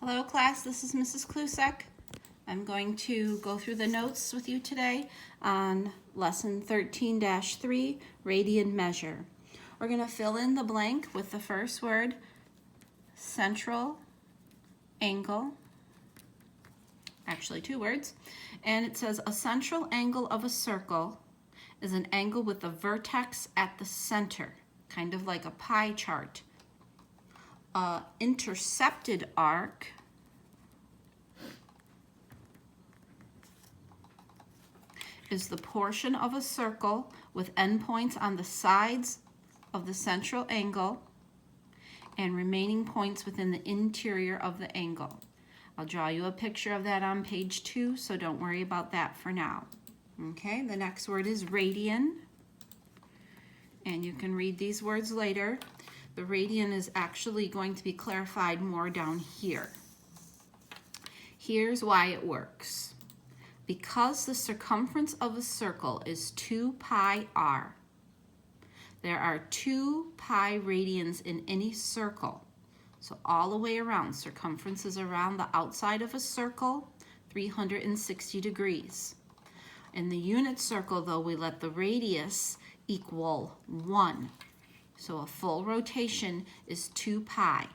Hello class, this is Mrs. Klusek. I'm going to go through the notes with you today on lesson 13-3, radian measure. We're going to fill in the blank with the first word, central angle, actually two words, and it says a central angle of a circle is an angle with a vertex at the center, kind of like a pie chart. Intercepted arc is the portion of a circle with endpoints on the sides of the central angle and remaining points within the interior of the angle. I'll draw you a picture of that on page 2, so don't worry about that for now. Okay, the next word is radian, and you can read these words later. The radian is actually going to be clarified more down here. Here's why it works. Because the circumference of a circle is 2 pi r, there are 2 pi radians in any circle. So all the way around, circumference is around the outside of a circle, 360 degrees. In the unit circle, though, we let the radius equal 1. So a full rotation is 2 pi.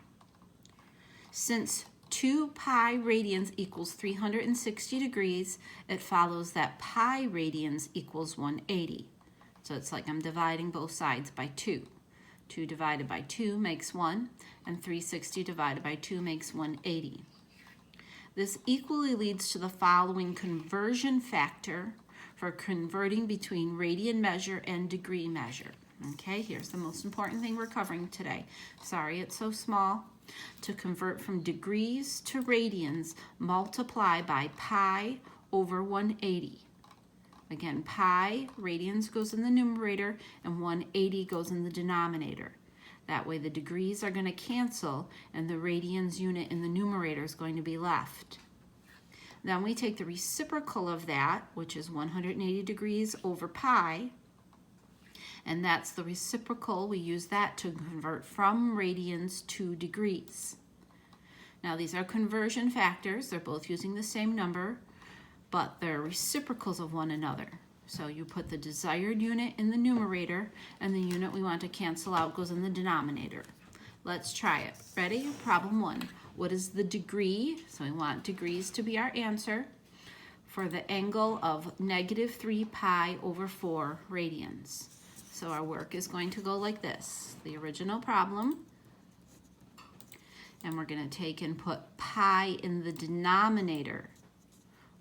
Since 2 pi radians equals 360 degrees, it follows that pi radians equals 180. So it's like I'm dividing both sides by 2. 2 divided by 2 makes 1, and 360 divided by 2 makes 180. This equally leads to the following conversion factor for converting between radian measure and degree measure. Okay, here's the most important thing we're covering today. Sorry it's so small. To convert from degrees to radians, multiply by pi over 180. Again, pi, radians goes in the numerator, and 180 goes in the denominator. That way the degrees are going to cancel, and the radians unit in the numerator is going to be left. Then we take the reciprocal of that, which is 180 degrees over pi, and that's the reciprocal. We use that to convert from radians to degrees. Now these are conversion factors. They're both using the same number, but they're reciprocals of one another. So you put the desired unit in the numerator, and the unit we want to cancel out goes in the denominator. Let's try it. Ready? Problem 1. What is the degree? So we want degrees to be our answer for the angle of -3 pi over 4 radians. So our work is going to go like this. The original problem, and we're going to take and put pi in the denominator,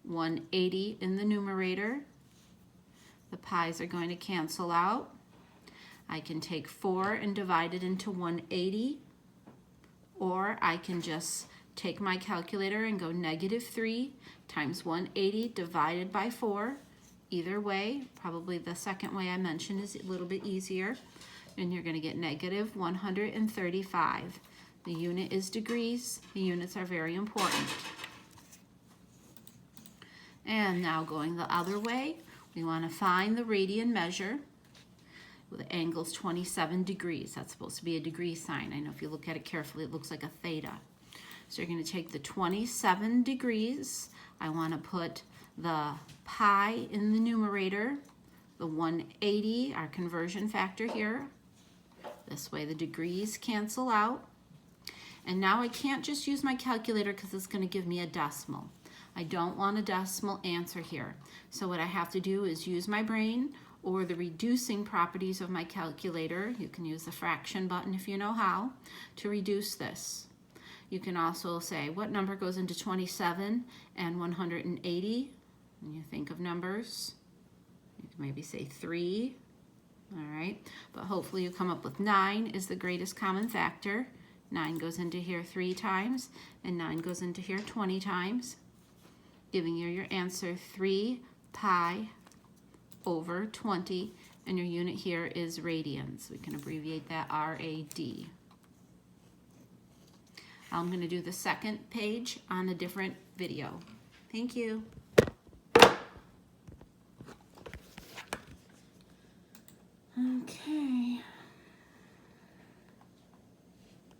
180 in the numerator. The pi's are going to cancel out. I can take 4 and divide it into 180, or I can just take my calculator and go -3 times 180 divided by 4. Either way, probably the second way I mentioned is a little bit easier, and you're going to get -135. The unit is degrees. The units are very important. And now going the other way, we want to find the radian measure. The angle's 27 degrees. That's supposed to be a degree sign. I know if you look at it carefully, it looks like a theta. So you're going to take the 27 degrees. I want to put the pi in the numerator, the 180, our conversion factor here. This way the degrees cancel out. And now I can't just use my calculator because it's going to give me a decimal. I don't want a decimal answer here. So what I have to do is use my brain or the reducing properties of my calculator. You can use the fraction button if you know how to reduce this. You can also say what number goes into 27 and 180. When you think of numbers, you can maybe say 3. All right, but hopefully you come up with 9 is the greatest common factor. 9 goes into here 3 times, and 9 goes into here 20 times, giving you your answer 3 pi over 20, and your unit here is radians. We can abbreviate that RAD. I'm going to do the second page on a different video. Thank you.